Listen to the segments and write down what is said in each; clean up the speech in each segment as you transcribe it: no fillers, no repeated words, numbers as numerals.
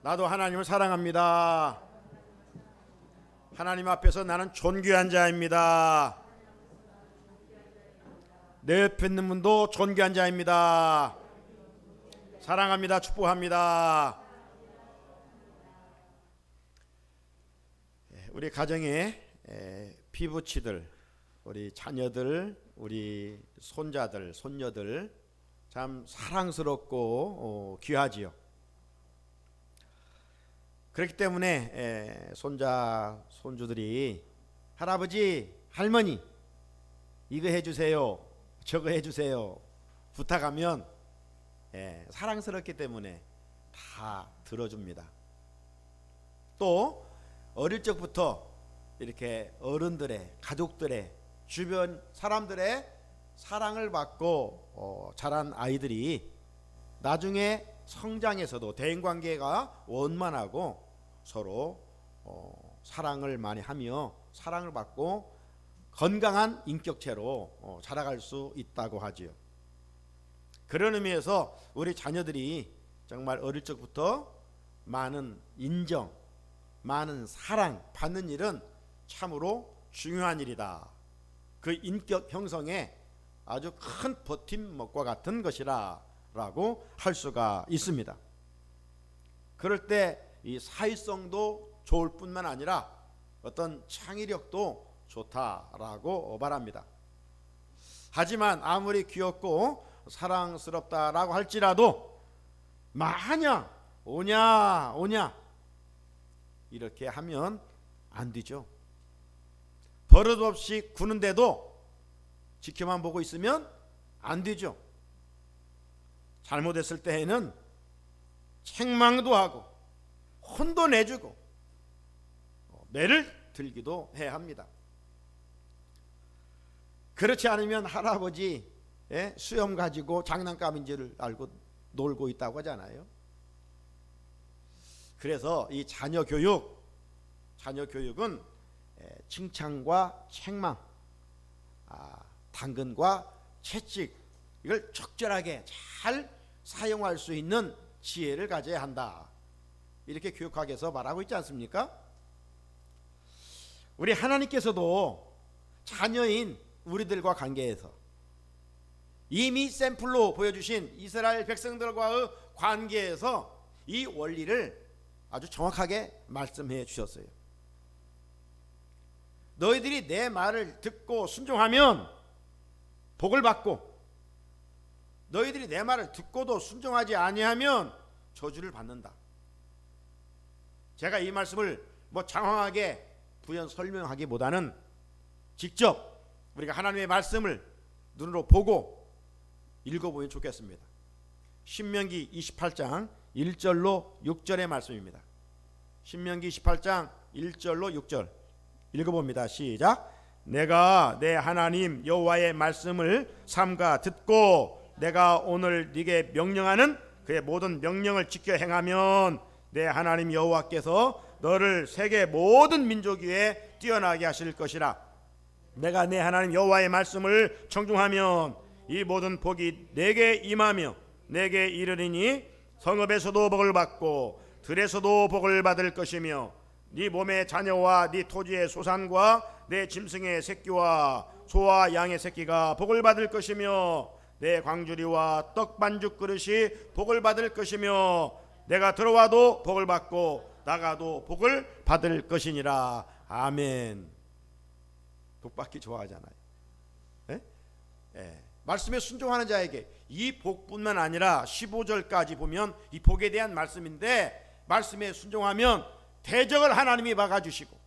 나도 하나님을 사랑합니다. 하나님 앞에서 나는 존귀한 자입니다. 내 옆에 있는 분도 존귀한 자입니다. 사랑합니다. 축복합니다. 우리 가정에 피부치들, 우리 자녀들, 우리 손자들, 손녀들 참 사랑스럽고 귀하지요. 그렇기 때문에 손자, 손주들이 할아버지, 할머니 이거 해주세요, 저거 해주세요 부탁하면 사랑스럽기 때문에 다 들어줍니다. 또 어릴 적부터 이렇게 어른들의, 가족들의, 주변 사람들의 사랑을 받고 자란 아이들이 나중에 성장에서도 대인관계가 원만하고 서로 사랑을 많이 하며 사랑을 받고 건강한 인격체로 자라갈 수 있다고 하지요. 그런 의미에서 우리 자녀들이 정말 어릴 적부터 많은 인정, 많은 사랑 받는 일은 참으로 중요한 일이다. 그 인격 형성에 아주 큰 버팀목과 같은 것이라 라고 할 수가 있습니다. 그럴 때 이 사회성도 좋을 뿐만 아니라 어떤 창의력도 좋다라고 말합니다. 하지만 아무리 귀엽고 사랑스럽다라고 할지라도 마냥 오냐 이렇게 하면 안 되죠. 버릇없이 구는데도 지켜만 보고 있으면 안 되죠. 잘못했을 때에는 책망도 하고 혼도 내주고 매를 들기도 해야 합니다. 그렇지 않으면 할아버지 수염 가지고 장난감인 줄 알고 놀고 있다고 하잖아요. 그래서 이 자녀 교육은 칭찬과 책망, 당근과 채찍 이걸 적절하게 잘 사용할 수 있는 지혜를 가져야 한다. 이렇게 교육학에서 말하고 있지 않습니까? 우리 하나님께서도 자녀인 우리들과 관계에서 이미 샘플로 보여주신 이스라엘 백성들과의 관계에서 이 원리를 아주 정확하게 말씀해 주셨어요. 너희들이 내 말을 듣고 순종하면 복을 받고 너희들이 내 말을 듣고도 순종하지 아니하면 저주를 받는다. 제가 이 말씀을 장황하게 부연 설명하기보다는 직접 우리가 하나님의 말씀을 눈으로 보고 읽어보면 좋겠습니다. 신명기 28장 1절로 6절의 말씀입니다. 신명기 28장 1절로 6절 읽어봅니다. 시작. 내가 내 하나님 여호와의 말씀을 삼가 듣고 내가 오늘 네게 명령하는 그의 모든 명령을 지켜 행하면 내 하나님 여호와께서 너를 세계 모든 민족 위에 뛰어나게 하실 것이라. 내가 내 하나님 여호와의 말씀을 청중하면 이 모든 복이 내게 임하며 내게 이르리니 성읍에서도 복을 받고 들에서도 복을 받을 것이며 네 몸의 자녀와 네 토지의 소산과 내 짐승의 새끼와 소와 양의 새끼가 복을 받을 것이며 내 광주리와 떡 반죽 그릇이 복을 받을 것이며 내가 들어와도 복을 받고 나가도 복을 받을 것이니라. 아멘. 복 받기 좋아하잖아요. 말씀에 순종하는 자에게 이 복뿐만 아니라 15절까지 보면 이 복에 대한 말씀인데 말씀에 순종하면 대적을 하나님이 막아주시고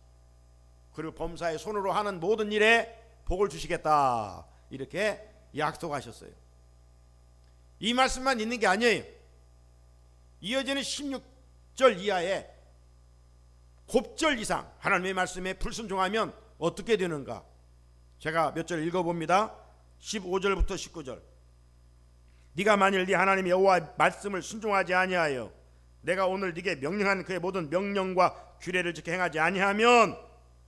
그리고 범사의 손으로 하는 모든 일에 복을 주시겠다 이렇게 약속하셨어요. 이 말씀만 있는 게 아니에요. 이어지는 16절 이하에 곱절 이상 하나님의 말씀에 불순종하면 어떻게 되는가? 제가 몇 절 읽어봅니다. 15절부터 19절. 네가 만일 네 하나님 여호와의 말씀을 순종하지 아니하여 내가 오늘 네게 명령한 그의 모든 명령과 규례를 지켜 행하지 아니하면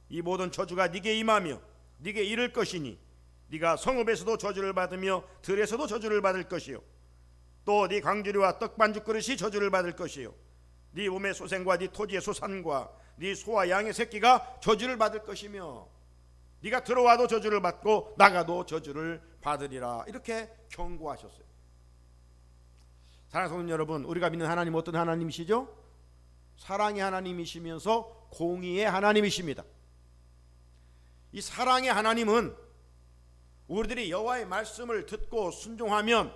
이 모든 저주가 네게 임하며 네게 이를 것이니 네가 성읍에서도 저주를 받으며 들에서도 저주를 받을 것이요 또 네 광주리와 떡반죽 그릇이 저주를 받을 것이요 네 몸의 소생과 네 토지의 소산과 네 소와 양의 새끼가 저주를 받을 것이며 네가 들어와도 저주를 받고 나가도 저주를 받으리라. 이렇게 경고하셨어요. 사랑하는 성도 여러분, 우리가 믿는 하나님 어떤 하나님이시죠? 사랑의 하나님이시면서 공의의 하나님이십니다. 이 사랑의 하나님은 우리들이 여호와의 말씀을 듣고 순종하면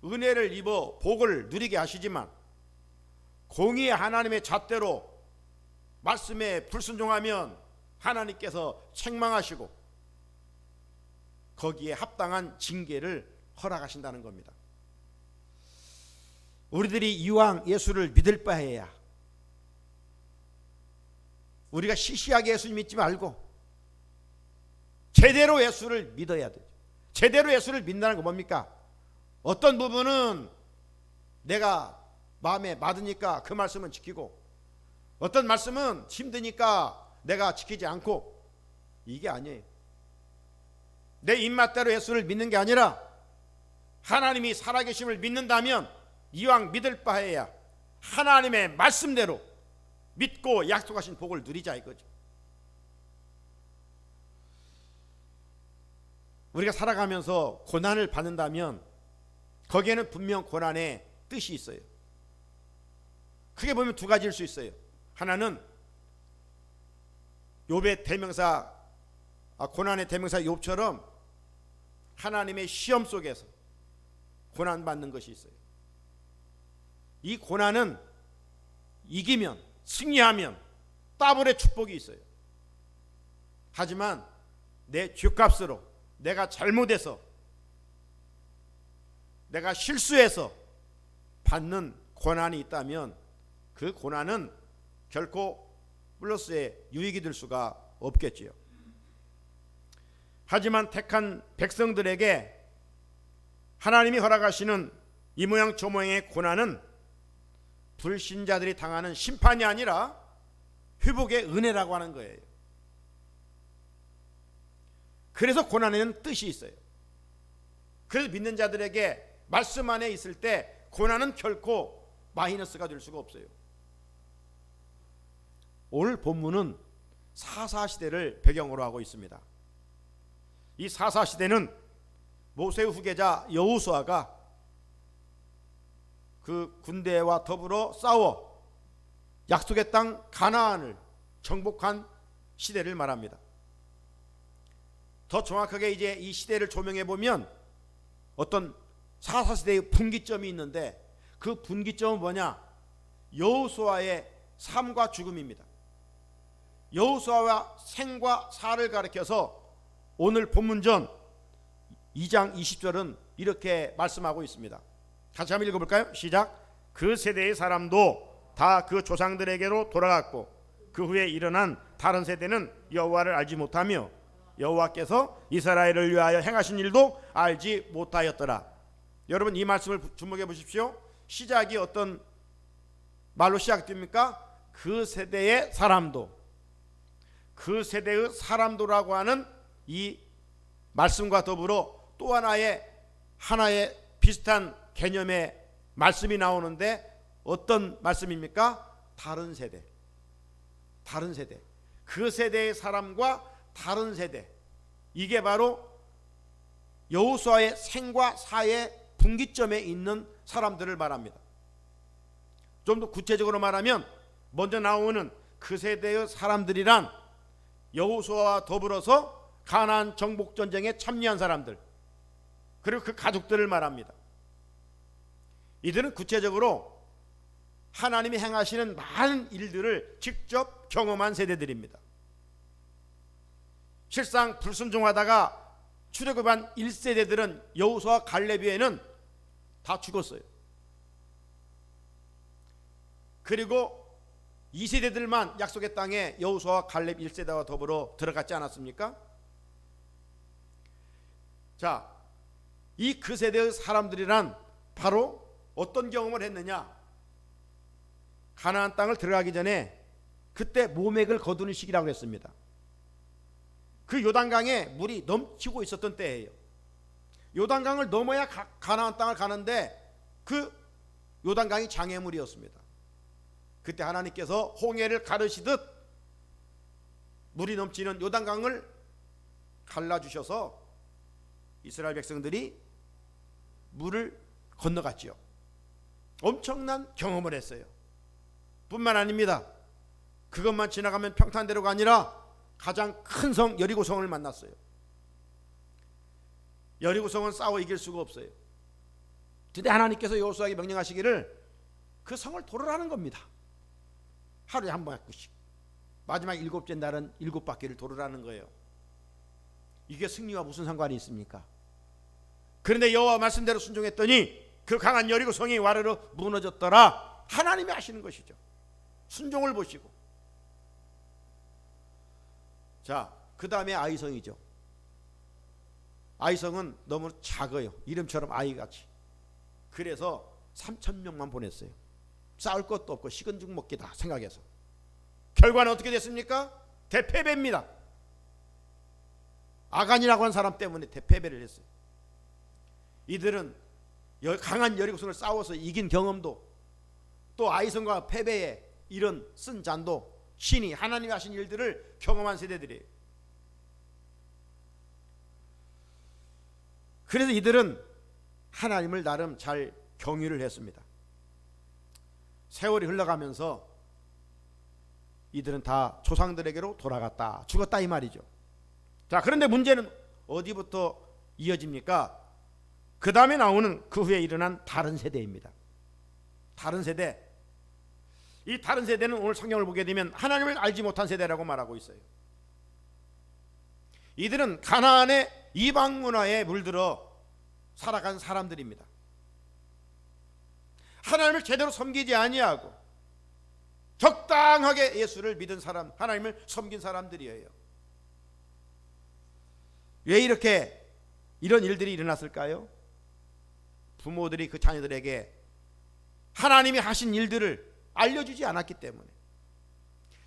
은혜를 입어 복을 누리게 하시지만, 공의의 하나님의 잣대로 말씀에 불순종하면 하나님께서 책망하시고 거기에 합당한 징계를 허락하신다는 겁니다. 우리들이 이왕 예수를 믿을 바에야 우리가 시시하게 예수 믿지 말고 제대로 예수를 믿어야 돼요. 제대로 예수를 믿는다는 건 뭡니까? 어떤 부분은 내가 마음에 맞으니까 그 말씀은 지키고, 어떤 말씀은 힘드니까 내가 지키지 않고, 이게 아니에요. 내 입맛대로 예수를 믿는 게 아니라 하나님이 살아계심을 믿는다면 이왕 믿을 바에야 하나님의 말씀대로 믿고 약속하신 복을 누리자 이거죠. 우리가 살아가면서 고난을 받는다면 거기에는 분명 고난의 뜻이 있어요. 크게 보면 두 가지일 수 있어요. 하나는 욥의 대명사, 고난의 대명사 욥처럼 하나님의 시험 속에서 고난받는 것이 있어요. 이 고난은 이기면, 승리하면 더블의 축복이 있어요. 하지만 내 죄값으로, 내가 잘못해서, 내가 실수해서 받는 고난이 있다면 그 고난은 결코 플러스의 유익이 될 수가 없겠지요. 하지만 택한 백성들에게 하나님이 허락하시는 이 모양 저 모양의 고난은 불신자들이 당하는 심판이 아니라 회복의 은혜라고 하는 거예요. 그래서 고난에는 뜻이 있어요. 그래서 믿는 자들에게 말씀 안에 있을 때 고난은 결코 마이너스가 될 수가 없어요. 오늘 본문은 사사시대를 배경으로 하고 있습니다. 이 사사시대는 모세의 후계자 여호수아가 그 군대와 더불어 싸워 약속의 땅 가나안을 정복한 시대를 말합니다. 더 정확하게 이제 이 시대를 조명해 보면 어떤 사사시대의 분기점이 있는데, 그 분기점은 뭐냐? 여호수아의 삶과 죽음입니다. 여호수아와 생과 사를 가리켜서 오늘 본문전 2장 20절은 이렇게 말씀하고 있습니다. 같이 한번 읽어볼까요? 시작. 그 세대의 사람도 다 그 조상들에게로 돌아갔고 그 후에 일어난 다른 세대는 여호와를 알지 못하며 여호와께서 이스라엘을 위하여 행하신 일도 알지 못하였더라. 여러분, 이 말씀을 주목해 보십시오. 시작이 어떤 말로 시작됩니까? 그 세대의 사람도. 그 세대의 사람도라고 하는 이 말씀과 더불어 또 하나의 비슷한 개념의 말씀이 나오는데, 어떤 말씀입니까? 다른 세대. 다른 세대. 그 세대의 사람과 다른 세대. 이게 바로 여호수아의 생과 사의 분기점에 있는 사람들을 말합니다. 좀 더 구체적으로 말하면 먼저 나오는 그 세대의 사람들이란 여호수아와 더불어서 가나안 정복 전쟁에 참여한 사람들, 그리고 그 가족들을 말합니다. 이들은 구체적으로 하나님이 행하시는 많은 일들을 직접 경험한 세대들입니다. 실상 불순종하다가 출애굽한 1세대들은 여호수아 갈렙에는 다 죽었어요. 그리고 2세대들만 약속의 땅에 여호수아 갈렙 1세대와 더불어 들어갔지 않았습니까? 자, 이 그 세대의 사람들이란 바로 어떤 경험을 했느냐? 가나안 땅을 들어가기 전에 그때 모맥을 거두는 시기라고 했습니다. 그 요단강에 물이 넘치고 있었던 때예요. 요단강을 넘어야 가나안 땅을 가는데 그 요단강이 장애물이었습니다. 그때 하나님께서 홍해를 가르시듯 물이 넘치는 요단강을 갈라주셔서 이스라엘 백성들이 물을 건너갔지요. 엄청난 경험을 했어요. 뿐만 아닙니다. 그것만 지나가면 평탄대로가 아니라 가장 큰 성 여리고성을 만났어요. 여리고성은 싸워 이길 수가 없어요. 근데 하나님께서 여호수아에게 명령하시기를 그 성을 돌으라는 겁니다. 하루에 한 바퀴씩. 마지막 7째 날은 7바퀴를 돌으라는 거예요. 이게 승리와 무슨 상관이 있습니까? 그런데 여호와 말씀대로 순종했더니 그 강한 여리고성이 와르르 무너졌더라. 하나님이 하시는 것이죠. 순종을 보시고. 자, 그 다음에 아이성이죠. 아이성은 너무 작아요. 이름처럼 아이같이. 그래서 3,000명만 보냈어요. 싸울 것도 없고 식은 죽 먹기다 생각해서. 결과는 어떻게 됐습니까? 대패배입니다. 아간이라고 하는 사람 때문에 대패배를 했어요. 이들은 강한 여리고성을 싸워서 이긴 경험도, 또 아이성과 패배의 이런 쓴 잔도 신이 하나님이 하신 일들을 경험한 세대들이에요. 그래서 이들은 하나님을 나름 잘 경유를 했습니다. 세월이 흘러가면서 이들은 다 조상들에게로 돌아갔다, 죽었다 이 말이죠. 자, 그런데 문제는 어디부터 이어집니까? 그 다음에 나오는 그 후에 일어난 다른 세대입니다. 다른 세대. 이 다른 세대는 오늘 성경을 보게 되면 하나님을 알지 못한 세대라고 말하고 있어요. 이들은 가나안의 이방 문화에 물들어 살아간 사람들입니다. 하나님을 제대로 섬기지 아니하고 적당하게 예수를 믿은 사람, 하나님을 섬긴 사람들이에요. 왜 이렇게 이런 일들이 일어났을까요? 부모들이 그 자녀들에게 하나님이 하신 일들을 알려주지 않았기 때문에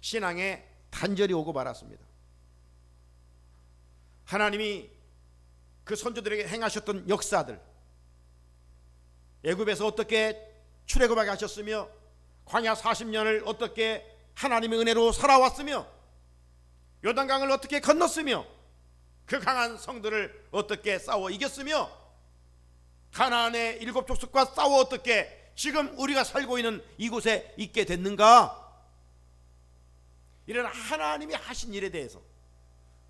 신앙에 단절이 오고 말았습니다. 하나님이 그 선조들에게 행하셨던 역사들, 애굽에서 어떻게 출애굽하게 하셨으며 광야 40년을 어떻게 하나님의 은혜로 살아왔으며 요단강을 어떻게 건넜으며 그 강한 성들을 어떻게 싸워 이겼으며 가나안의 7족속과 싸워 어떻게 지금 우리가 살고 있는 이곳에 있게 됐는가? 이런 하나님이 하신 일에 대해서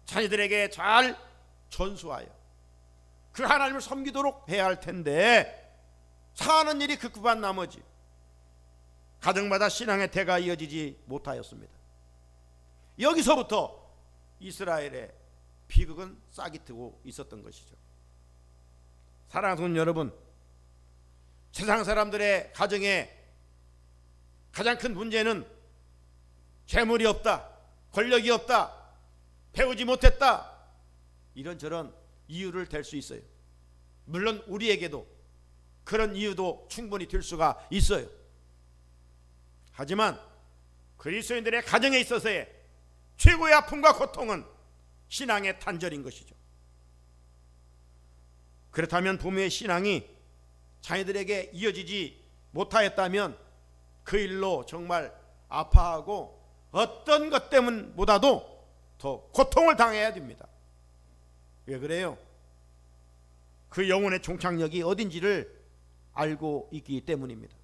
자녀들에게 잘 전수하여 그 하나님을 섬기도록 해야 할 텐데 사는 일이 급급한 나머지 가정마다 신앙의 대가 이어지지 못하였습니다. 여기서부터 이스라엘의 비극은 싹이 트고 있었던 것이죠. 사랑하는 여러분, 세상 사람들의 가정에 가장 큰 문제는 재물이 없다, 권력이 없다, 배우지 못했다, 이런저런 이유를 댈 수 있어요. 물론 우리에게도 그런 이유도 충분히 될 수가 있어요. 하지만 그리스도인들의 가정에 있어서의 최고의 아픔과 고통은 신앙의 단절인 것이죠. 그렇다면 부모의 신앙이 자녀들에게 이어지지 못하였다면 그 일로 정말 아파하고 어떤 것 때문보다도 더 고통을 당해야 됩니다. 왜 그래요? 그 영혼의 종착역이 어딘지를 알고 있기 때문입니다.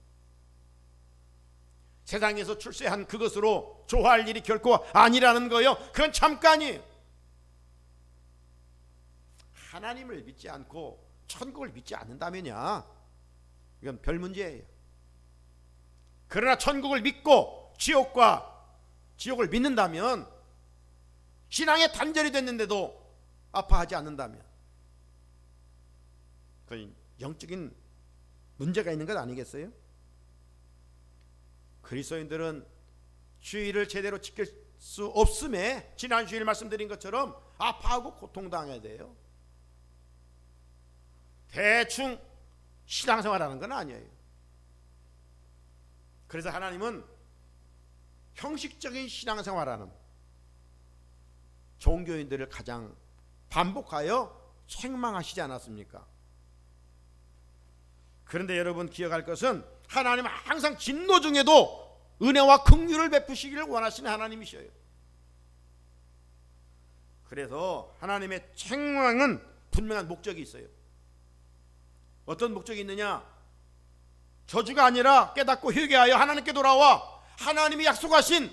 세상에서 출세한 그것으로 좋아할 일이 결코 아니라는 거요. 그건 잠깐이에요. 하나님을 믿지 않고 천국을 믿지 않는다면야 이건 별 문제예요. 그러나 천국을 믿고 지옥을 믿는다면, 신앙에 단절이 됐는데도 아파하지 않는다면 그건 영적인 문제가 있는 것 아니겠어요? 그리스도인들은 주의를 제대로 지킬 수 없음에 지난 주일 말씀드린 것처럼 아파하고 고통당해야 돼요. 대충 신앙생활하는 건 아니에요. 그래서 하나님은 형식적인 신앙생활하는 종교인들을 가장 반복하여 책망하시지 않았습니까? 그런데 여러분 기억할 것은 하나님은 항상 진노 중에도 은혜와 긍휼을 베푸시기를 원하시는 하나님이셔요. 그래서 하나님의 책망은 분명한 목적이 있어요. 어떤 목적이 있느냐? 저주가 아니라 깨닫고 회개하여 하나님께 돌아와 하나님이 약속하신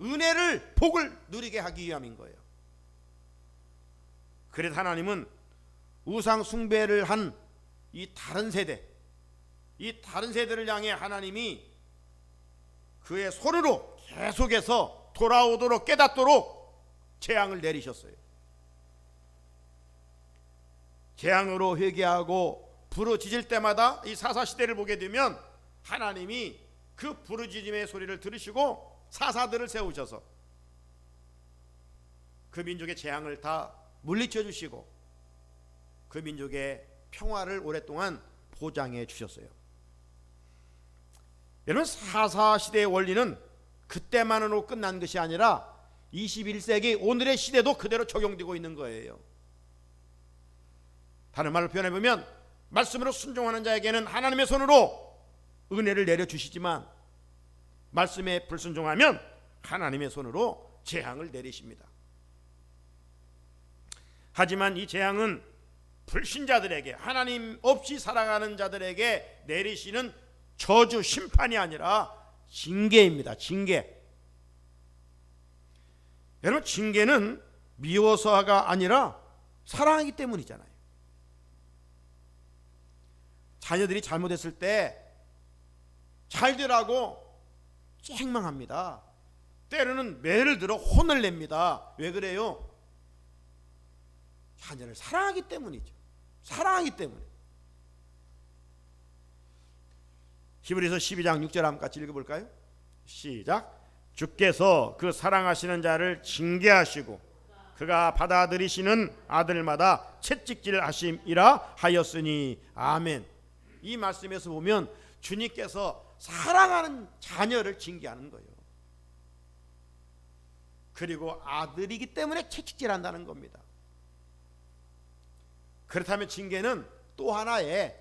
은혜를, 복을 누리게 하기 위함인 거예요. 그래서 하나님은 우상 숭배를 한 이 다른 세대, 이 다른 세대를 향해 하나님이 그의 손으로 계속해서 돌아오도록 깨닫도록 재앙을 내리셨어요. 재앙으로 회개하고 부르짖을 때마다 이 사사시대를 보게 되면 하나님이 그 부르짖음의 소리를 들으시고 사사들을 세우셔서 그 민족의 재앙을 다 물리쳐 주시고 그 민족의 평화를 오랫동안 보장해 주셨어요. 여러분, 사사시대의 원리는 그때만으로 끝난 것이 아니라 21세기 오늘의 시대도 그대로 적용되고 있는 거예요. 다른 말로 표현해보면 말씀으로 순종하는 자에게는 하나님의 손으로 은혜를 내려주시지만 말씀에 불순종하면 하나님의 손으로 재앙을 내리십니다. 하지만 이 재앙은 불신자들에게, 하나님 없이 살아가는 자들에게 내리시는 저주, 심판이 아니라 징계입니다. 징계. 여러분, 징계는 미워서가 아니라 사랑하기 때문이잖아요. 자녀들이 잘못했을 때 잘 되라고 책망합니다. 때로는 매를 들어 혼을 냅니다. 왜 그래요? 자녀를 사랑하기 때문이죠. 사랑하기 때문에. 히브리서 12장 6절 한번 같이 읽어볼까요? 시작. 주께서 그 사랑하시는 자를 징계하시고 그가 받아들이시는 아들마다 채찍질 하심이라 하였으니 아멘. 이 말씀에서 보면 주님께서 사랑하는 자녀를 징계하는 거예요. 그리고 아들이기 때문에 채찍질한다는 겁니다. 그렇다면 징계는 또 하나의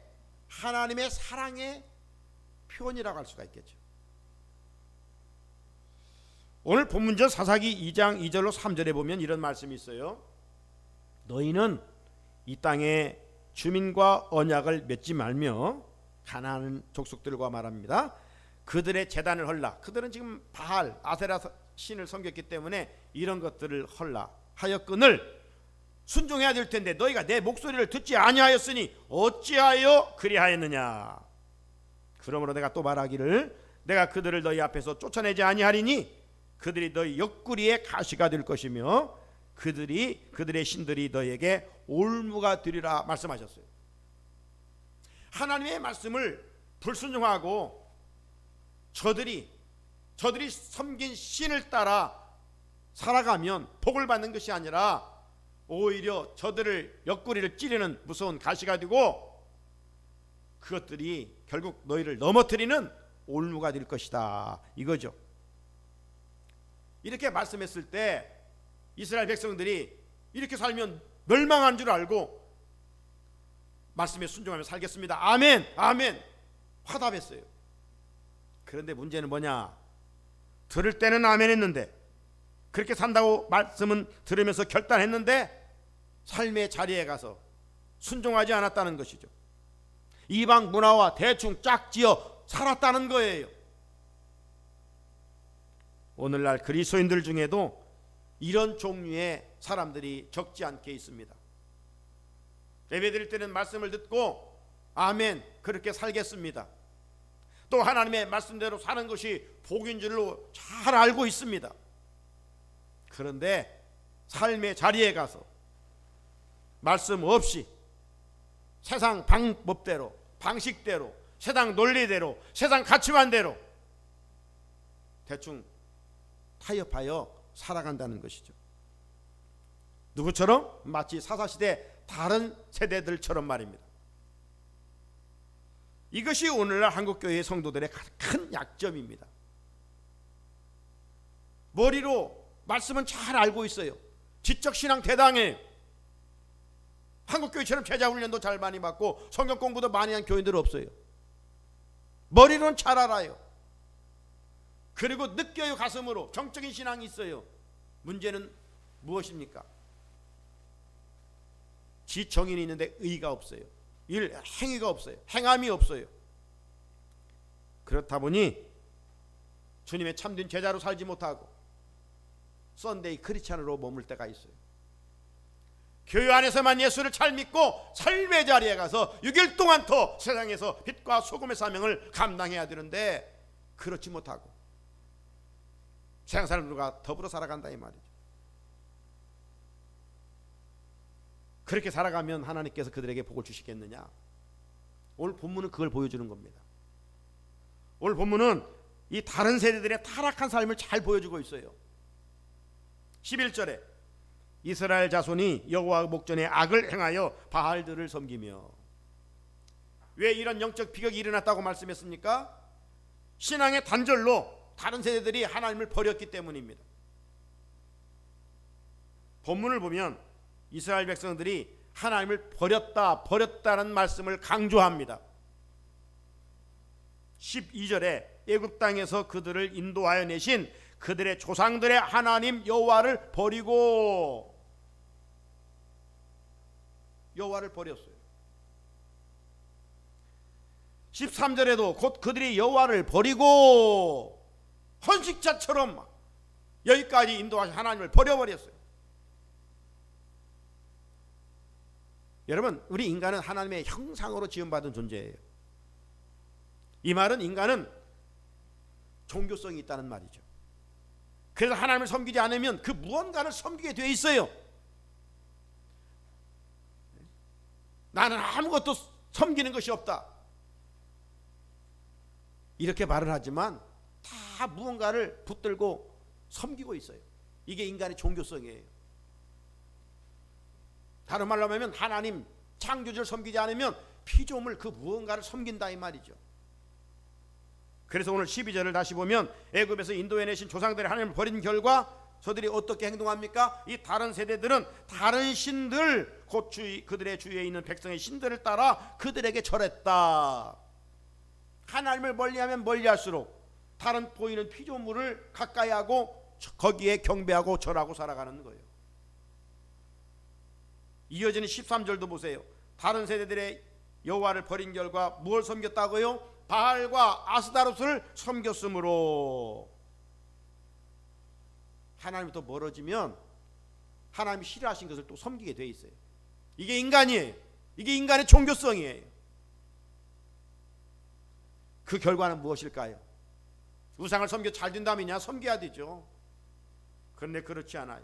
하나님의 사랑의 표현이라고 할 수가 있겠죠. 오늘 본문절 사사기 2장 2절로 3절에 보면 이런 말씀이 있어요. 너희는 이 땅의 주민과 언약을 맺지 말며 가나안 족속들과 말합니다. 그들의 제단을 헐라. 그들은 지금 바알, 아세라 신을 섬겼기 때문에 이런 것들을 헐라 하였거늘 순종해야 될 텐데 너희가 내 목소리를 듣지 아니하였으니 어찌하여 그리하였느냐. 그러므로 내가 또 말하기를 내가 그들을 너희 앞에서 쫓아내지 아니하리니 그들이 너희 옆구리에 가시가 될 것이며 그들의 신들이 너희에게 올무가 되리라 말씀하셨어요. 하나님의 말씀을 불순종하고 저들이 섬긴 신을 따라 살아가면 복을 받는 것이 아니라 오히려 저들을 옆구리를 찌르는 무서운 가시가 되고 그것들이 결국 너희를 넘어뜨리는 올무가 될 것이다, 이거죠. 이렇게 말씀했을 때 이스라엘 백성들이 이렇게 살면 멸망한 줄 알고 말씀에 순종하며 살겠습니다, 아멘 아멘 화답했어요. 그런데 문제는 뭐냐? 들을 때는 아멘 했는데, 그렇게 산다고 말씀은 들으면서 결단했는데 삶의 자리에 가서 순종하지 않았다는 것이죠. 이방 문화와 대충 짝지어 살았다는 거예요. 오늘날 그리스도인들 중에도 이런 종류의 사람들이 적지 않게 있습니다. 예배드릴 때는 말씀을 듣고 아멘 그렇게 살겠습니다. 또 하나님의 말씀대로 사는 것이 복인 줄로 잘 알고 있습니다. 그런데 삶의 자리에 가서 말씀 없이 세상 방법대로, 방식대로, 세상 논리대로, 세상 가치관대로 대충 타협하여 살아간다는 것이죠. 누구처럼? 마치 사사시대 다른 세대들처럼 말입니다. 이것이 오늘날 한국교회의 성도들의 큰 약점입니다. 머리로 말씀은 잘 알고 있어요. 지적신앙 대당해요. 한국교회처럼 제자훈련도 잘 많이 받고 성경 공부도 많이 한 교인들 없어요. 머리로는 잘 알아요. 그리고 느껴요. 가슴으로 정적인 신앙이 있어요. 문제는 무엇입니까? 지정인이 있는데 의가 없어요. 행위가 없어요. 행함이 없어요. 그렇다 보니 주님의 참된 제자로 살지 못하고 썬데이 크리스찬으로 머물 때가 있어요. 교회 안에서만 예수를 잘 믿고 삶의 자리에 가서 6일 동안 더 세상에서 빛과 소금의 사명을 감당해야 되는데 그렇지 못하고 세상 사람들과 더불어 살아간다 이 말이죠. 그렇게 살아가면 하나님께서 그들에게 복을 주시겠느냐? 오늘 본문은 그걸 보여주는 겁니다. 오늘 본문은 이 다른 세대들의 타락한 삶을 잘 보여주고 있어요. 11절에 이스라엘 자손이 여호와 목전에 악을 행하여 바알들을 섬기며. 왜 이런 영적 비극이 일어났다고 말씀했습니까? 신앙의 단절로 다른 세대들이 하나님을 버렸기 때문입니다. 본문을 보면 이스라엘 백성들이 하나님을 버렸다는 말씀을 강조합니다. 12절에 애굽 땅에서 그들을 인도하여 내신 그들의 조상들의 하나님 여호와를 버리고, 여호와를 버렸어요. 13절에도 곧 그들이 여호와를 버리고 헌식자처럼 여기까지 인도하신 하나님을 버려버렸어요. 여러분, 우리 인간은 하나님의 형상으로 지음받은 존재예요. 이 말은 인간은 종교성이 있다는 말이죠. 그래서 하나님을 섬기지 않으면 그 무언가를 섬기게 되어 있어요. 나는 아무것도 섬기는 것이 없다, 이렇게 말을 하지만 다 무언가를 붙들고 섬기고 있어요. 이게 인간의 종교성이에요. 다른 말로 하면 하나님 창조주를 섬기지 않으면 피조물 그 무언가를 섬긴다 이 말이죠. 그래서 오늘 12절을 다시 보면 애굽에서 인도해내신 조상들의 하나님을 버린 결과 저들이 어떻게 행동합니까? 이 다른 세대들은 다른 신들, 곧 그들의 주위에 있는 백성의 신들을 따라 그들에게 절했다. 하나님을 멀리하면 멀리할수록 다른 보이는 피조물을 가까이 하고 거기에 경배하고 절하고 살아가는 거예요. 이어지는 13절도 보세요. 다른 세대들의 여호와를 버린 결과 무엇을 섬겼다고요? 바알과 아스다롯을 섬겼으므로. 하나님부터 멀어지면 하나님이 싫어하신 것을 또 섬기게 돼 있어요. 이게 인간이에요. 이게 인간의 종교성이에요. 그 결과는 무엇일까요? 우상을 섬겨 잘 된다면야 섬겨야 되죠. 그런데 그렇지 않아요.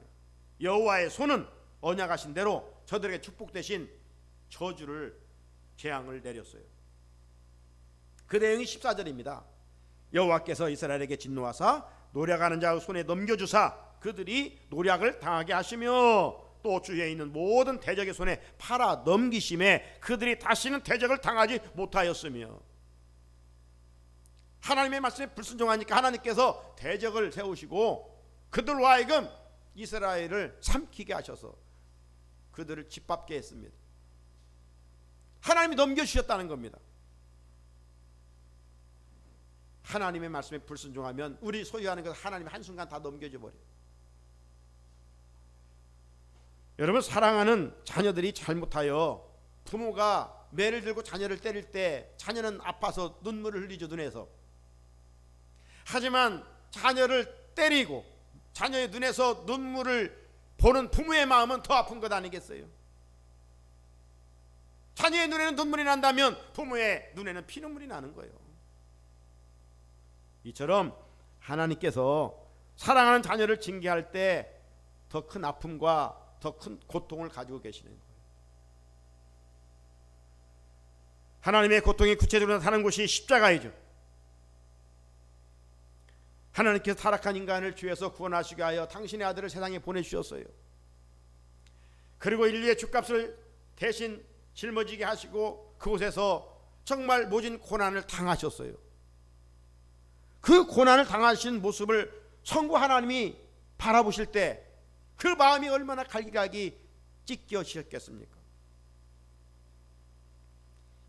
여호와의 손은 언약하신 대로 저들에게 축복 대신 저주를, 재앙을 내렸어요. 그 내용이 14절입니다. 여호와께서 이스라엘에게 진노하사 노략하는 자의 손에 넘겨주사 그들이 노략을 당하게 하시며 또 주위에 있는 모든 대적의 손에 팔아 넘기심에 그들이 다시는 대적을 당하지 못하였으며. 하나님의 말씀에 불순종하니까 하나님께서 대적을 세우시고 그들로 하여금 이스라엘을 삼키게 하셔서 그들을 짓밟게 했습니다. 하나님이 넘겨주셨다는 겁니다. 하나님의 말씀에 불순종하면 우리 소유하는 것을 하나님이 한순간 다 넘겨줘 버려요. 여러분, 사랑하는 자녀들이 잘못하여 부모가 매를 들고 자녀를 때릴 때 자녀는 아파서 눈물을 흘리죠, 눈에서. 하지만 자녀를 때리고 자녀의 눈에서 눈물을 보는 부모의 마음은 더 아픈 것 아니겠어요? 자녀의 눈에는 눈물이 난다면 부모의 눈에는 피눈물이 나는 거예요. 이처럼 하나님께서 사랑하는 자녀를 징계할 때 더 큰 아픔과 더 큰 고통을 가지고 계시는 거예요. 하나님의 고통이 구체적으로 나타나는 곳이 십자가이죠. 하나님께서 타락한 인간을 죄에서 구원하시게 하여 당신의 아들을 세상에 보내주셨어요. 그리고 인류의 죗값을 대신 짊어지게 하시고 그곳에서 정말 모진 고난을 당하셨어요. 그 고난을 당하신 모습을 성부 하나님이 바라보실 때 그 마음이 얼마나 갈기갈기 찢겨지셨겠습니까?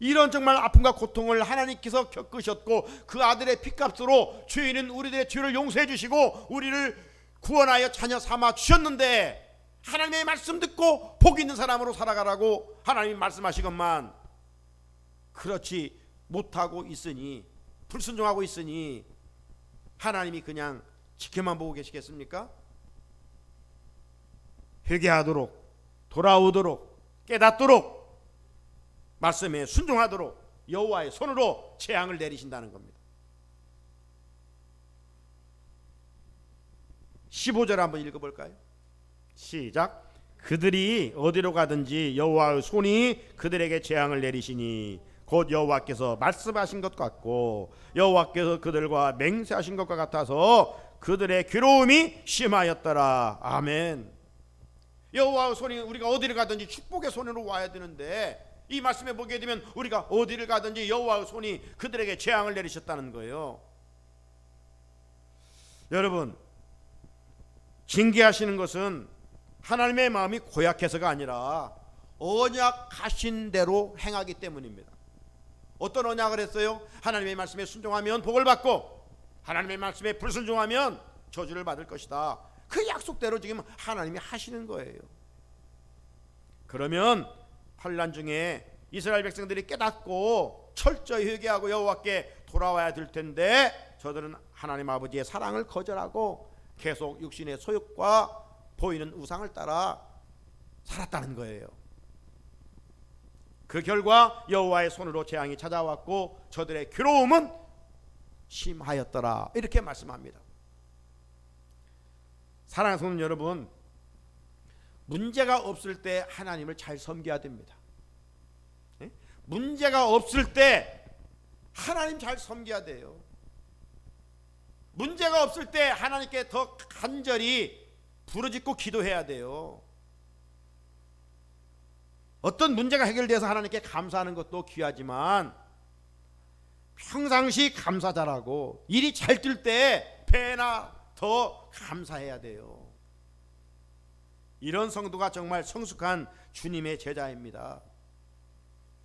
이런 정말 아픔과 고통을 하나님께서 겪으셨고 그 아들의 피값으로 죄인은 우리들의 죄를 용서해 주시고 우리를 구원하여 자녀 삼아 주셨는데 하나님의 말씀 듣고 복 있는 사람으로 살아가라고 하나님이 말씀하시건만 그렇지 못하고 있으니, 불순종하고 있으니 하나님이 그냥 지켜만 보고 계시겠습니까? 회개하도록, 돌아오도록, 깨닫도록, 말씀에 순종하도록 여호와의 손으로 재앙을 내리신다는 겁니다. 15절 한번 읽어볼까요? 시작. 그들이 어디로 가든지 여호와의 손이 그들에게 재앙을 내리시니 곧 여호와께서 말씀하신 것 같고 여호와께서 그들과 맹세하신 것과 같아서 그들의 괴로움이 심하였더라. 아멘. 여호와의 손이 우리가 어디를 가든지 축복의 손으로 와야 되는데 이 말씀에 보게 되면 우리가 어디를 가든지 여호와의 손이 그들에게 재앙을 내리셨다는 거예요. 여러분, 징계하시는 것은 하나님의 마음이 고약해서가 아니라 언약하신 대로 행하기 때문입니다. 어떤 언약을 했어요? 하나님의 말씀에 순종하면 복을 받고 하나님의 말씀에 불순종하면 저주를 받을 것이다. 그 약속대로 지금 하나님이 하시는 거예요. 그러면 환난 중에 이스라엘 백성들이 깨닫고 철저히 회개하고 여호와께 돌아와야 될 텐데 저들은 하나님 아버지의 사랑을 거절하고 계속 육신의 소욕과 보이는 우상을 따라 살았다는 거예요. 그 결과 여호와의 손으로 재앙이 찾아왔고 저들의 괴로움은 심하였더라. 이렇게 말씀합니다. 사랑하는 성도 여러분, 문제가 없을 때 하나님을 잘 섬겨야 됩니다. 문제가 없을 때 하나님 잘 섬겨야 돼요. 문제가 없을 때 하나님께 더 간절히 부르짖고 기도해야 돼요. 어떤 문제가 해결돼서 하나님께 감사하는 것도 귀하지만 평상시 감사 잘하고 일이 잘 뜰 때 배나 더 감사해야 돼요. 이런 성도가 정말 성숙한 주님의 제자입니다.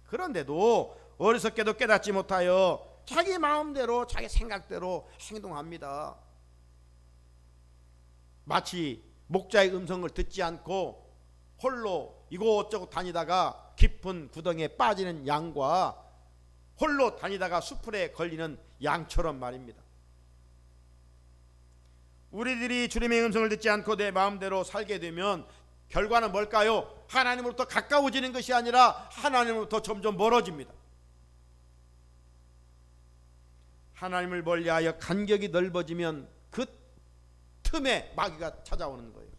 그런데도 어리석게도 깨닫지 못하여 자기 마음대로 자기 생각대로 행동합니다. 마치 목자의 음성을 듣지 않고 홀로 이곳저곳 다니다가 깊은 구덩이에 빠지는 양과 홀로 다니다가 수풀에 걸리는 양처럼 말입니다. 우리들이 주님의 음성을 듣지 않고 내 마음대로 살게 되면 결과는 뭘까요? 하나님으로부터 가까워지는 것이 아니라 하나님으로부터 점점 멀어집니다. 하나님을 멀리하여 간격이 넓어지면 그 틈에 마귀가 찾아오는 거예요.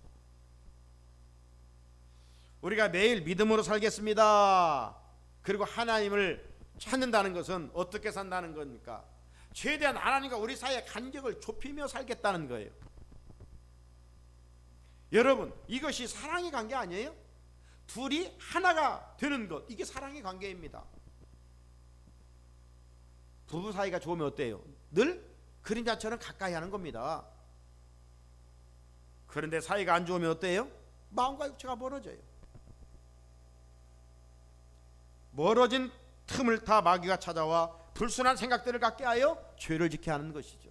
우리가 매일 믿음으로 살겠습니다. 그리고 하나님을 찾는다는 것은 어떻게 산다는 겁니까? 최대한 하나님과 우리 사이의 간격을 좁히며 살겠다는 거예요. 여러분, 이것이 사랑의 관계 아니에요? 둘이 하나가 되는 것, 이게 사랑의 관계입니다. 부부 사이가 좋으면 어때요? 늘 그림자처럼 가까이 하는 겁니다. 그런데 사이가 안 좋으면 어때요? 마음과 육체가 멀어져요. 멀어진 틈을 타 마귀가 찾아와 불순한 생각들을 갖게 하여 죄를 짓게 하는 것이죠.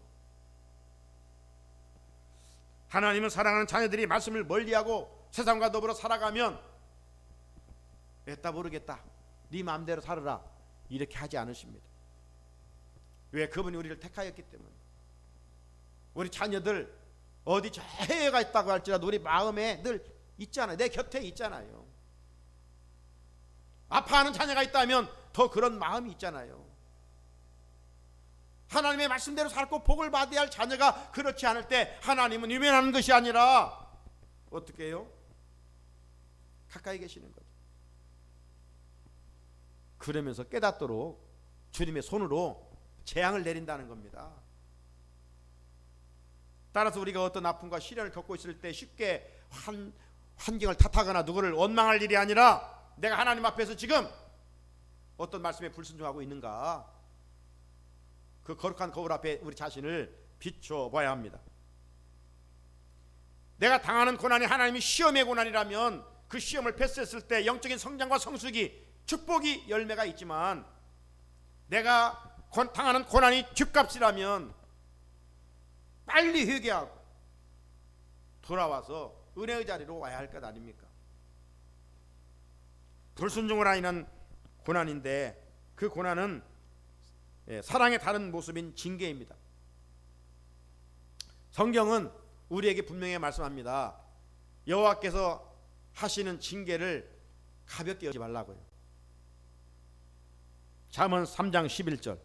하나님은 사랑하는 자녀들이 말씀을 멀리하고 세상과 더불어 살아가면 됐다 모르겠다, 네 마음대로 살아라, 이렇게 하지 않으십니다. 왜? 그분이 우리를 택하였기 때문에. 우리 자녀들 어디 저 해외가 있다고 할지라도 우리 마음에 늘 있잖아요. 내 곁에 있잖아요. 아파하는 자녀가 있다면 더 그런 마음이 있잖아요. 하나님의 말씀대로 살고 복을 받아야 할 자녀가 그렇지 않을 때 하나님은 유면하는 것이 아니라 어떻게 해요? 가까이 계시는 거죠. 그러면서 깨닫도록 주님의 손으로 재앙을 내린다는 겁니다. 따라서 우리가 어떤 아픔과 시련을 겪고 있을 때 쉽게 환경을 탓하거나 누구를 원망할 일이 아니라 내가 하나님 앞에서 지금 어떤 말씀에 불순종하고 있는가, 그 거룩한 거울 앞에 우리 자신을 비춰봐야 합니다. 내가 당하는 고난이 하나님이 시험의 고난이라면 그 시험을 패스했을 때 영적인 성장과 성숙이 축복이 열매가 있지만 내가 당하는 고난이 죗값이라면 빨리 회개하고 돌아와서 은혜의 자리로 와야 할 것 아닙니까? 불순종으로 인한 고난인데 그 고난은 사랑의 다른 모습인 징계입니다. 성경은 우리에게 분명히 말씀합니다. 여호와께서 하시는 징계를 가볍게 여기지 말라고요. 잠언 3장 11절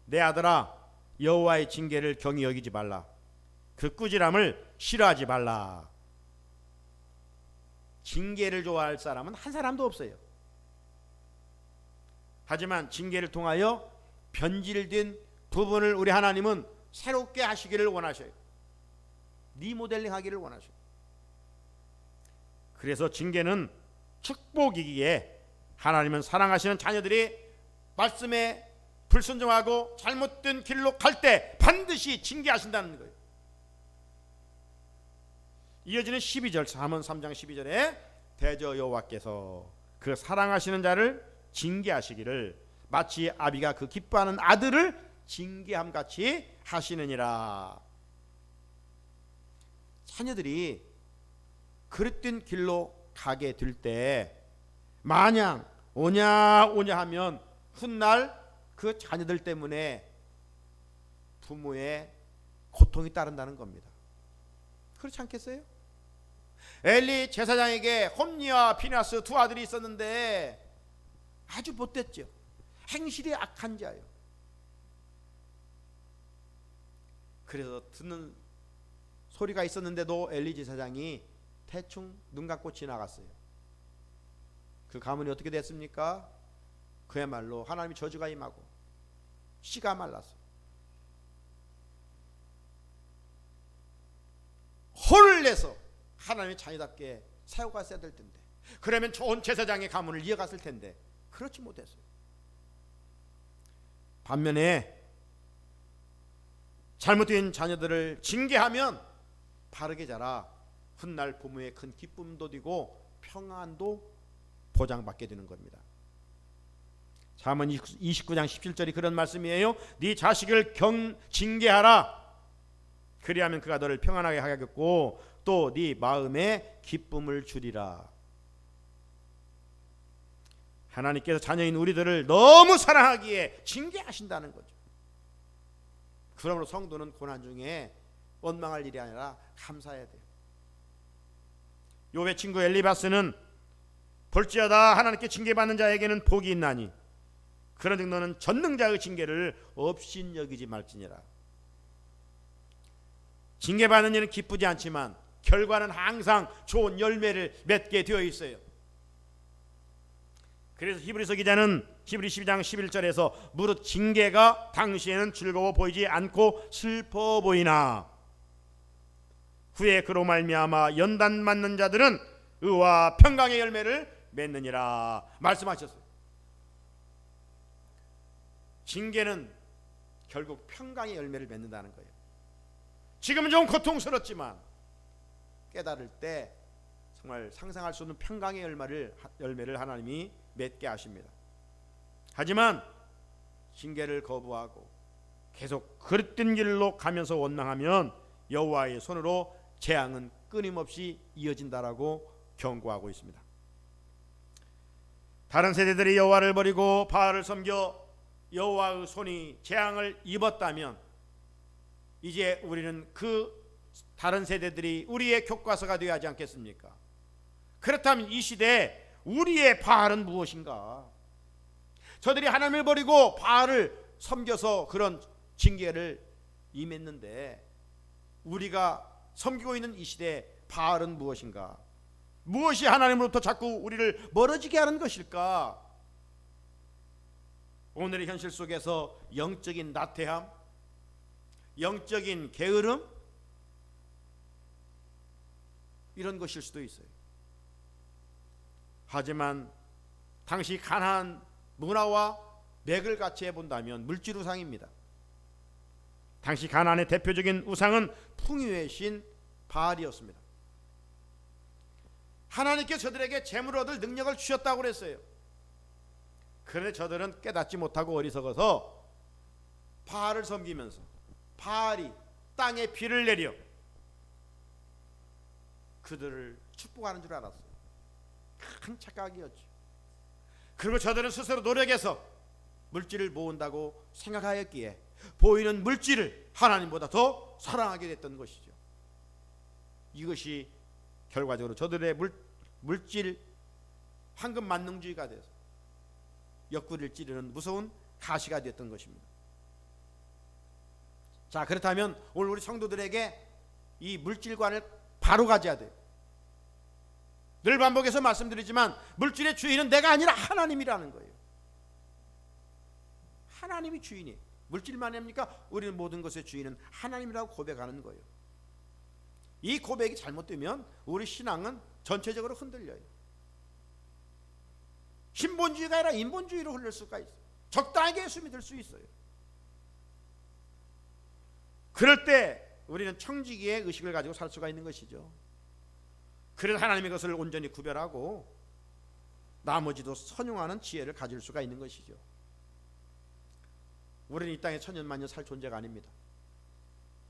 내 아들아 여호와의 징계를 경히 여기지 말라. 그 꾸지람을 싫어하지 말라. 징계를 좋아할 사람은 한 사람도 없어요. 하지만 징계를 통하여 변질된 부분을 우리 하나님은 새롭게 하시기를 원하셔요. 리모델링 하기를 원하셔요. 그래서 징계는 축복이기에 하나님은 사랑하시는 자녀들이 말씀에 불순종하고 잘못된 길로 갈 때 반드시 징계하신다는 거예요. 이어지는 12절 잠언 3장 12절에 대저 여호와께서 그 사랑하시는 자를 징계하시기를 마치 아비가 그 기뻐하는 아들을 징계함같이 하시느니라. 자녀들이 그릇된 길로 가게 될 때 마냥 오냐 하면 훗날 그 자녀들 때문에 부모의 고통이 따른다는 겁니다. 그렇지 않겠어요? 엘리 제사장에게 홈니와 피나스 두 아들이 있었는데 아주 못됐죠. 행실이 악한 자예요. 그래서 듣는 소리가 있었는데도 엘리 제사장이 대충 눈 감고 지나갔어요. 그 가문이 어떻게 됐습니까? 그야말로 하나님의 저주가 임하고 씨가 말랐어요. 혼을 내서 하나님의 자녀답게 사용했어야 될 텐데, 그러면 좋은 제사장의 가문을 이어갔을 텐데 그렇지 못했어요. 반면에 잘못된 자녀들을 징계하면 바르게 자라 훗날 부모의 큰 기쁨도 되고 평안도 보장받게 되는 겁니다. 잠언 29장 17절이 그런 말씀이에요. 네 자식을 징계하라. 그리하면 그가 너를 평안하게 하겠고 또 네 마음에 기쁨을 주리라. 하나님께서 자녀인 우리들을 너무 사랑하기에 징계하신다는 거죠. 그러므로 성도는 고난 중에 원망할 일이 아니라 감사해야 돼요. 욥의 친구 엘리바스는 볼지어다 하나님께 징계받는 자에게는 복이 있나니 그런즉 너는 전능자의 징계를 업신여기지 말지니라. 징계받는 일은 기쁘지 않지만 결과는 항상 좋은 열매를 맺게 되어 있어요. 그래서 히브리서 기자는 히브리 12장 11절에서 무릇 징계가 당시에는 즐거워 보이지 않고 슬퍼 보이나 후에 그로 말미암아 연단 맞는 자들은 의와 평강의 열매를 맺느니라 말씀하셨어요. 징계는 결국 평강의 열매를 맺는다는 거예요. 지금은 좀 고통스럽지만 깨달을 때 정말 상상할 수 없는 평강의 열매를 하나님이 맺게 하십니다. 하지만 징계를 거부하고 계속 그릇된 길로 가면서 원망하면 여호와의 손으로 재앙은 끊임없이 이어진다라고 경고하고 있습니다. 다른 세대들이 여호와를 버리고 바알을 섬겨 여호와의 손이 재앙을 입었다면 이제 우리는 그 다른 세대들이 우리의 교과서가 되어야 하지 않겠습니까? 그렇다면 이 시대에 우리의 바알은 무엇인가? 저들이 하나님을 버리고 바알을 섬겨서 그런 징계를 임했는데 우리가 섬기고 있는 이 시대에 바알은 무엇인가? 무엇이 하나님으로부터 자꾸 우리를 멀어지게 하는 것일까? 오늘의 현실 속에서 영적인 나태함, 영적인 게으름, 이런 것일 수도 있어요. 하지만 당시 가나안 문화와 맥을 같이 해본다면 물질 우상입니다. 당시 가나안의 대표적인 우상은 풍요의 신 바알이었습니다. 하나님께 저들에게 재물을 얻을 능력을 주셨다고 그랬어요. 그런데 저들은 깨닫지 못하고 어리석어서 바알을 섬기면서 바알이 땅에 비를 내려 그들을 축복하는 줄 알았어요. 큰 착각이었죠. 그리고 저들은 스스로 노력해서 물질을 모은다고 생각하였기에 보이는 물질을 하나님보다 더 사랑하게 됐던 것이죠. 이것이 결과적으로 저들의 물질 황금 만능주의가 돼서 옆구리를 찌르는 무서운 가시가 되었던 것입니다. 자, 그렇다면 오늘 우리 성도들에게 이 물질관을 바로 가져야 돼요. 늘 반복해서 말씀드리지만 물질의 주인은 내가 아니라 하나님이라는 거예요. 하나님이 주인이에요. 물질만 합니까? 우리는 모든 것의 주인은 하나님이라고 고백하는 거예요. 이 고백이 잘못되면 우리 신앙은 전체적으로 흔들려요. 신본주의가 아니라 인본주의로 흘릴 수가 있어요. 적당하게 예수 믿을 수 있어요. 그럴 때 우리는 청지기의 의식을 가지고 살 수가 있는 것이죠. 그래서 하나님의 것을 온전히 구별하고 나머지도 선용하는 지혜를 가질 수가 있는 것이죠. 우리는 이 땅에 천년만년 살 존재가 아닙니다.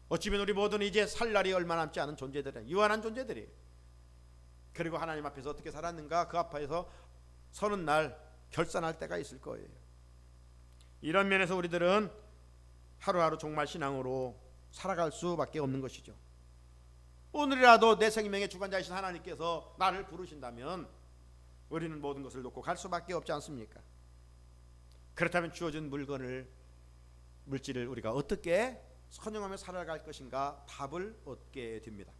어찌면 우리 모두는 이제 살 날이 얼마 남지 않은 존재들이에요. 유한한 존재들이에요. 그리고 하나님 앞에서 어떻게 살았는가 그 앞에서 서는 날 결산할 때가 있을 거예요. 이런 면에서 우리들은 하루하루 종말 신앙으로 살아갈 수밖에 없는 것이죠. 오늘이라도 내 생명의 주관자이신 하나님께서 나를 부르신다면 우리는 모든 것을 놓고 갈 수밖에 없지 않습니까? 그렇다면 주어진 물질을 우리가 어떻게 선용하며 살아갈 것인가 답을 얻게 됩니다.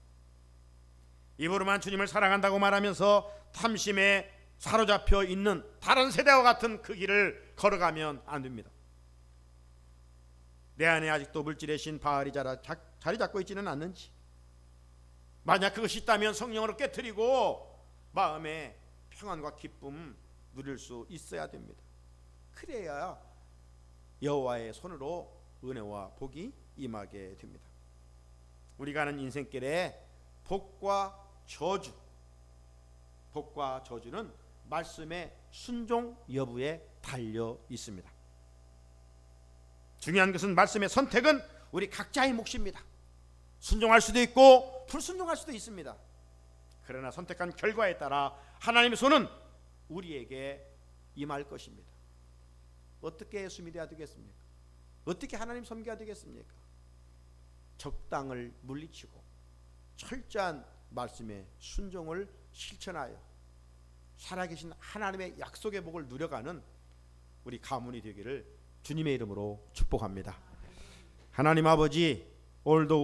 입으로만 주님을 사랑한다고 말하면서 탐심에 사로잡혀 있는 다른 세대와 같은 그 길을 걸어가면 안 됩니다. 내 안에 아직도 물질의 신 바알이 자리 잡고 있지는 않는지, 만약 그것이 있다면 성령으로 깨트리고 마음에 평안과 기쁨 누릴 수 있어야 됩니다. 그래야 여호와의 손으로 은혜와 복이 임하게 됩니다. 우리가 하는 인생길에 복과 저주는 말씀의 순종 여부에 달려 있습니다. 중요한 것은 말씀의 선택은 우리 각자의 몫입니다. 순종할 수도 있고 불순종할 수도 있습니다. 그러나 선택한 결과에 따라 하나님의 손은 우리에게 임할 것입니다. 어떻게 예수 믿어야 되겠습니까? 어떻게 하나님 섬겨야 되겠습니까? 적당을 물리치고 철저한 말씀의 순종을 실천하여 살아계신 하나님의 약속의 복을 누려가는 우리 가문이 되기를 주님의 이름으로 축복합니다. 하나님 아버지, 오늘도